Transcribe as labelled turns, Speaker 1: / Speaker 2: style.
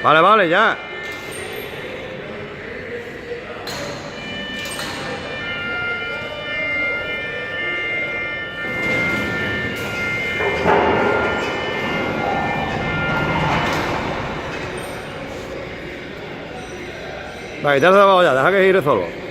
Speaker 1: Vale, vale, ya. Vale, ya se ha dado ya, deja que gire solo.